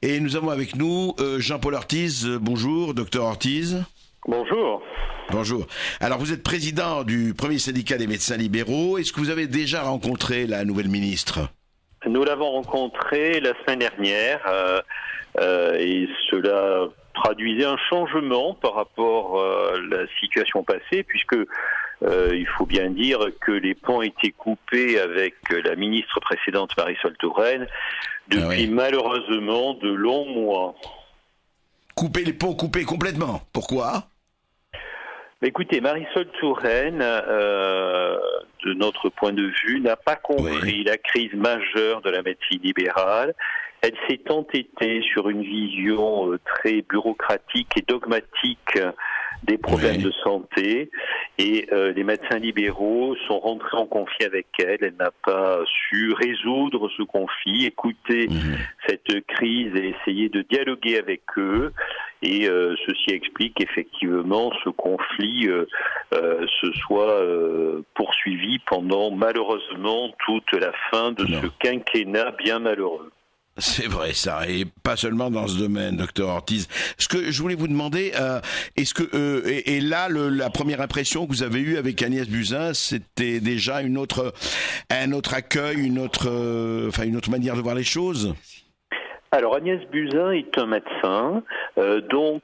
Et nous avons avec nous Jean-Paul Ortiz. Bonjour, docteur Ortiz. Bonjour. Bonjour. Alors, vous êtes président du premier syndicat des médecins libéraux. Est-ce que vous avez déjà rencontré la nouvelle ministre ? Nous l'avons rencontrée la semaine dernière et cela traduisait un changement par rapport à la situation passée, puisque il faut bien dire que les ponts étaient coupés avec la ministre précédente Marisol Touraine depuis malheureusement de longs mois. Couper les ponts, couper complètement. Pourquoi ? Écoutez, Marisol Touraine, de notre point de vue, n'a pas compris la crise majeure de la médecine libérale. Elle s'est entêtée sur une vision très bureaucratique et dogmatique des problèmes de santé, et les médecins libéraux sont rentrés en conflit avec elle. Elle n'a pas su résoudre ce conflit, écouter cette crise et essayer de dialoguer avec eux, et ceci explique effectivement ce conflit se soit poursuivi pendant malheureusement toute la fin de ce quinquennat bien malheureux. C'est vrai ça, et pas seulement dans ce domaine, docteur Ortiz. Ce que je voulais vous demander, est-ce que et là la première impression que vous avez eue avec Agnès Buzyn, c'était déjà un autre accueil, une autre manière de voir les choses? Alors Agnès Buzyn est un médecin, donc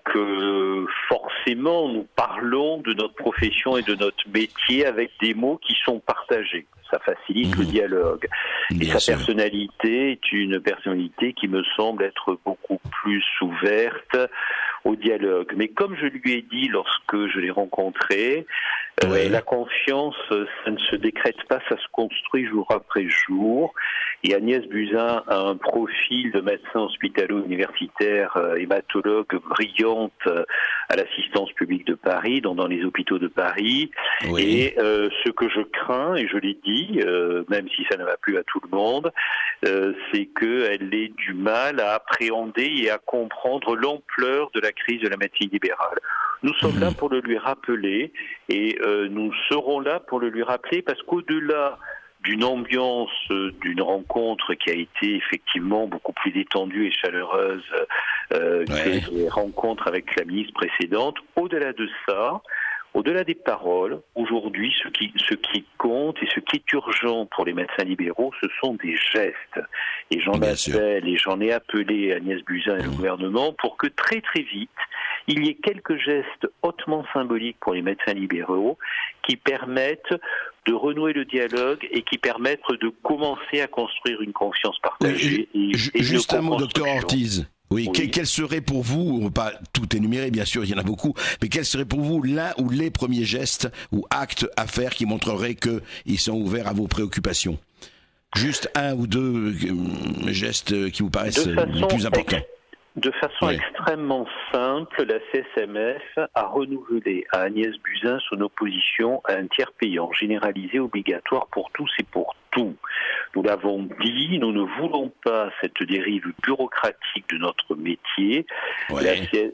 forcément nous parlons de notre profession et de notre métier avec des mots qui sont partagés. Ça facilite le dialogue. Et sa personnalité est une personnalité qui me semble être beaucoup plus ouverte au dialogue. Mais comme je lui ai dit lorsque je l'ai rencontrée, la confiance, ça ne se décrète pas, ça se construit jour après jour. Et Agnès Buzyn a un profil de médecin hospitalo-universitaire, hématologue brillante à l'Assistance publique de Paris, dans les hôpitaux de Paris. Et ce que je crains, et je l'ai dit, même si ça ne va plus à tout le monde, c'est qu'elle ait du mal à appréhender et à comprendre l'ampleur de la crise de la médecine libérale. Nous sommes là pour le lui rappeler, et nous serons là pour le lui rappeler, parce qu'au-delà d'une ambiance, d'une rencontre qui a été effectivement beaucoup plus détendue et chaleureuse que les rencontres avec la ministre précédente, au-delà de ça, au-delà des paroles, aujourd'hui, ce qui compte et ce qui est urgent pour les médecins libéraux, ce sont des gestes. Et j'en ai appelé Agnès Buzyn et le gouvernement pour que très très vite, il y ait quelques gestes hautement symboliques pour les médecins libéraux qui permettent de renouer le dialogue et qui permettent de commencer à construire une confiance partagée. Juste un mot, docteur Ortiz. Oui. Quel serait pour vous, on va pas tout énumérer, bien sûr, il y en a beaucoup, mais quel serait pour vous l'un ou les premiers gestes ou actes à faire qui montreraient qu'ils sont ouverts à vos préoccupations? Juste un ou deux gestes qui vous paraissent les plus importants. De façon extrêmement simple, la CSMF a renouvelé à Agnès Buzyn son opposition à un tiers payant généralisé obligatoire pour tous et pour tout. Nous l'avons dit, nous ne voulons pas cette dérive bureaucratique de notre métier.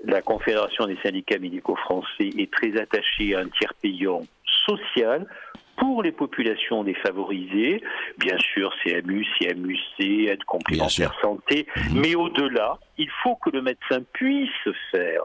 La Confédération des syndicats médicaux français est très attachée à un tiers payant social pour les populations défavorisées, bien sûr CMU, CMUC, aide complémentaire santé, mais au-delà, il faut que le médecin puisse faire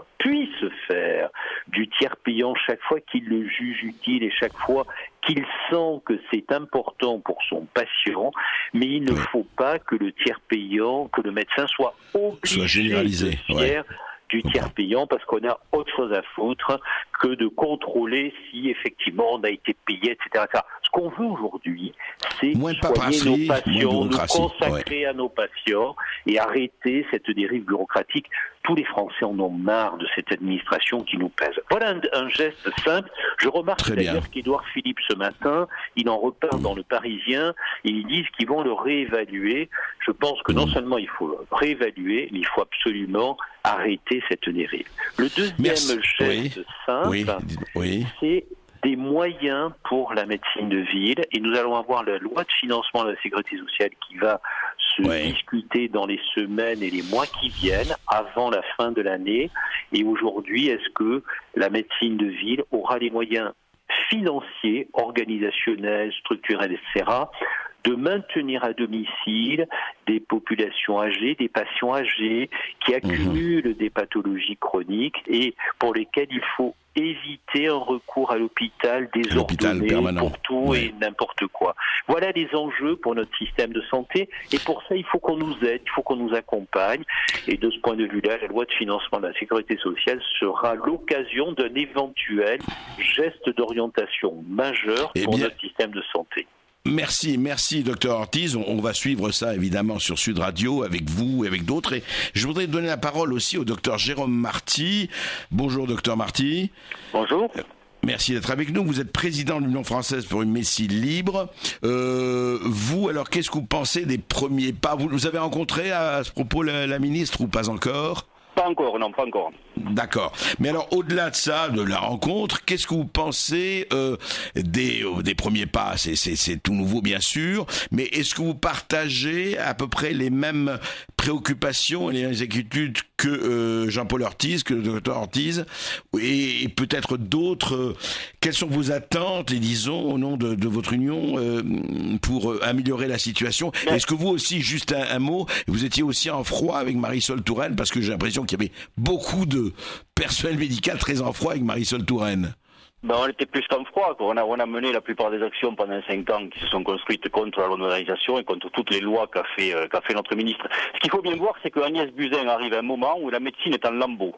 du tiers payant chaque fois qu'il le juge utile et chaque fois qu'il sent que c'est important pour son patient, mais il ne faut pas que le tiers payant, que le médecin soit obligé de faire du tiers payant, parce qu'on a autre chose à foutre que de contrôler si effectivement on a été payé, etc. Ce qu'on veut aujourd'hui, c'est soigner nos patients, nous consacrer à nos patients et arrêter cette dérive bureaucratique. Tous les Français en ont marre de cette administration qui nous pèse. Voilà un geste simple. Je remarque d'ailleurs qu'Édouard Philippe ce matin, il en reparle dans Le Parisien, et ils disent qu'ils vont le réévaluer. Je pense que non seulement il faut le réévaluer, mais il faut absolument arrêter cette dérive. Le deuxième geste simple, c'est des moyens pour la médecine de ville, et nous allons avoir la loi de financement de la sécurité sociale qui va se discuter dans les semaines et les mois qui viennent, avant la fin de l'année. Et aujourd'hui, est-ce que la médecine de ville aura les moyens financiers, organisationnels, structurels, etc., de maintenir à domicile des populations âgées, des patients âgés qui accumulent des pathologies chroniques et pour lesquels il faut éviter un recours à l'hôpital désordonné pour tout et n'importe quoi. Voilà les enjeux pour notre système de santé et pour ça il faut qu'on nous aide, il faut qu'on nous accompagne et de ce point de vue-là, la loi de financement de la sécurité sociale sera l'occasion d'un éventuel geste d'orientation majeur pour notre système de santé. Merci, docteur Ortiz. On va suivre ça évidemment sur Sud Radio avec vous et avec d'autres. Et je voudrais donner la parole aussi au docteur Jérôme Marty. Bonjour, docteur Marty. Bonjour. Merci d'être avec nous. Vous êtes président de l'Union française pour une médecine libre. Vous, alors, qu'est-ce que vous pensez des premiers pas ? Vous avez rencontré à ce propos la ministre ou pas encore ? Pas encore, non, pas encore. D'accord. Mais alors, au-delà de ça, de la rencontre, qu'est-ce que vous pensez des premiers pas ? C'est tout nouveau, bien sûr, mais est-ce que vous partagez à peu près les mêmes préoccupations et les inquiétudes que Jean-Paul Ortiz, que le docteur Ortiz, et peut-être d'autres quelles sont vos attentes, et disons, au nom de votre union, pour améliorer la situation ? Est-ce que vous aussi, juste un mot, vous étiez aussi en froid avec Marisol Touraine, parce que j'ai l'impression qu'il y avait beaucoup de personnel médical très en froid avec Marisol Touraine. On était plus qu'en froid. On a mené la plupart des actions pendant 5 ans qui se sont construites contre la loi de modernisation et contre toutes les lois qu'a fait notre ministre. Ce qu'il faut bien voir, c'est que Agnès Buzyn arrive à un moment où la médecine est en lambeaux.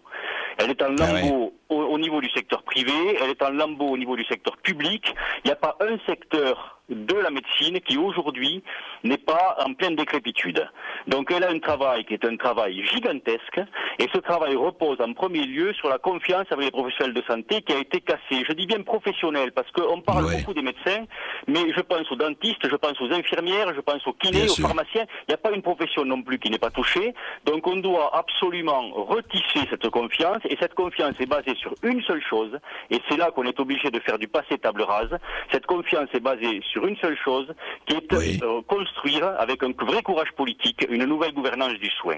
Elle est en lambeaux au niveau du secteur privé, elle est en lambeaux au niveau du secteur public. Il n'y a pas un secteur de la médecine qui aujourd'hui n'est pas en pleine décrépitude. Donc elle a un travail qui est un travail gigantesque et ce travail repose en premier lieu sur la confiance avec les professionnels de santé qui a été cassée. Je dis bien professionnel parce qu'on parle beaucoup des médecins, mais je pense aux dentistes, je pense aux infirmières, je pense aux kinés, aux pharmaciens. Il n'y a pas une profession non plus qui n'est pas touchée. Donc on doit absolument retisser cette confiance et cette confiance est basée sur une seule chose et c'est là qu'on est obligé de faire du passé table rase. Cette confiance est basée sur une seule chose qui est construire avec un vrai courage politique une nouvelle gouvernance du soin.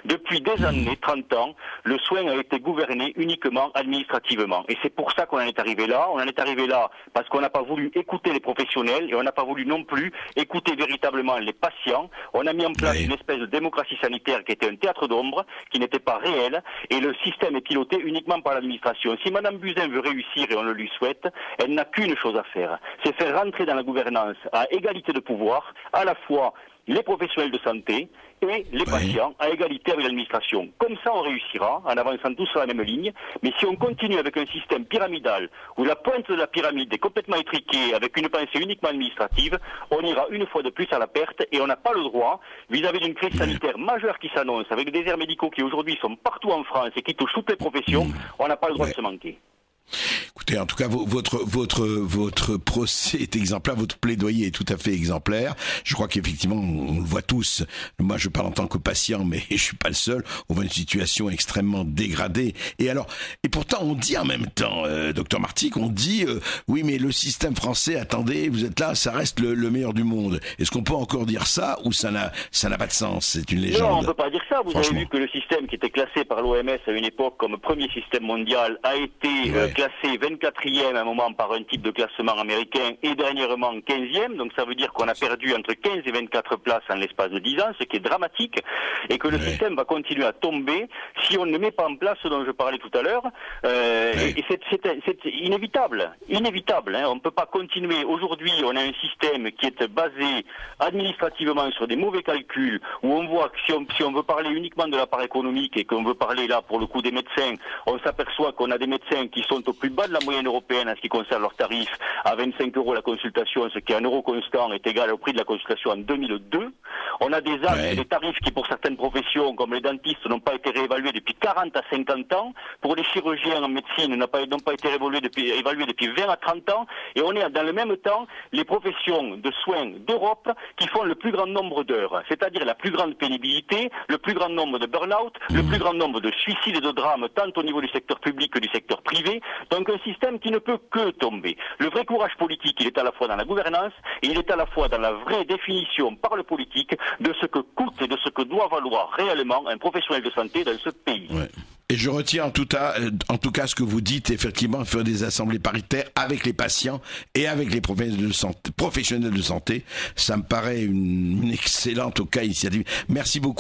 Depuis des années, 30 ans, le soin a été gouverné uniquement administrativement. Et c'est pour ça qu'on en est arrivé là. On en est arrivé là parce qu'on n'a pas voulu écouter les professionnels et on n'a pas voulu non plus écouter véritablement les patients. On a mis en place une espèce de démocratie sanitaire qui était un théâtre d'ombre, qui n'était pas réel et le système est piloté uniquement par l'administration. Si Madame Buzyn veut réussir et on le lui souhaite, elle n'a qu'une chose à faire, c'est faire rentrer dans la gouvernance à égalité de pouvoir à la fois les professionnels de santé et les patients à égalité avec l'administration. Comme ça, on réussira en avançant tous sur la même ligne. Mais si on continue avec un système pyramidal où la pointe de la pyramide est complètement étriquée avec une pensée uniquement administrative, on ira une fois de plus à la perte et on n'a pas le droit, vis-à-vis d'une crise sanitaire majeure qui s'annonce, avec des déserts médicaux qui aujourd'hui sont partout en France et qui touchent toutes les professions, on n'a pas le droit de se manquer. Écoutez, en tout cas, votre procès est exemplaire, votre plaidoyer est tout à fait exemplaire. Je crois qu'effectivement, on le voit tous. Moi, je parle en tant que patient, mais je suis pas le seul. On voit une situation extrêmement dégradée. Et pourtant, on dit en même temps, docteur Marty, qu'on dit, oui, mais le système français, attendez, vous êtes là, ça reste le meilleur du monde. Est-ce qu'on peut encore dire ça ou ça n'a pas de sens? C'est une légende. Non, on peut pas dire ça. Vous avez vu que le système qui était classé par l'OMS à une époque comme premier système mondial a été classé 24e à un moment par un type de classement américain et dernièrement 15e. Donc ça veut dire qu'on a perdu entre 15 et 24 places en l'espace de 10 ans, ce qui est dramatique, et que le système va continuer à tomber si on ne met pas en place ce dont je parlais tout à l'heure. Et c'est inévitable. Inévitable. On ne peut pas continuer. Aujourd'hui, on a un système qui est basé administrativement sur des mauvais calculs, où on voit que si on veut parler uniquement de la part économique et qu'on veut parler là pour le coup des médecins, on s'aperçoit qu'on a des médecins qui sont au plus bas de la moyenne européenne en ce qui concerne leurs tarifs, à 25 € la consultation, ce qui est un euro constant est égal au prix de la consultation en 2002. On a des âges et des tarifs qui pour certaines professions, comme les dentistes, n'ont pas été réévalués depuis 40 à 50 ans. Pour les chirurgiens en médecine, n'ont pas été évalués depuis 20 à 30 ans. Et on est dans le même temps les professions de soins d'Europe qui font le plus grand nombre d'heures, c'est-à-dire la plus grande pénibilité, le plus grand nombre de burn-out, le plus grand nombre de suicides et de drames, tant au niveau du secteur public que du secteur privé. Donc un système qui ne peut que tomber. Le vrai courage politique, il est à la fois dans la gouvernance et il est à la fois dans la vraie définition par le politique de ce que coûte et de ce que doit valoir réellement un professionnel de santé dans ce pays. Et je retiens en tout cas ce que vous dites, effectivement, faire des assemblées paritaires avec les patients et avec les professionnels de santé. Ça me paraît une excellente initiative. Merci beaucoup.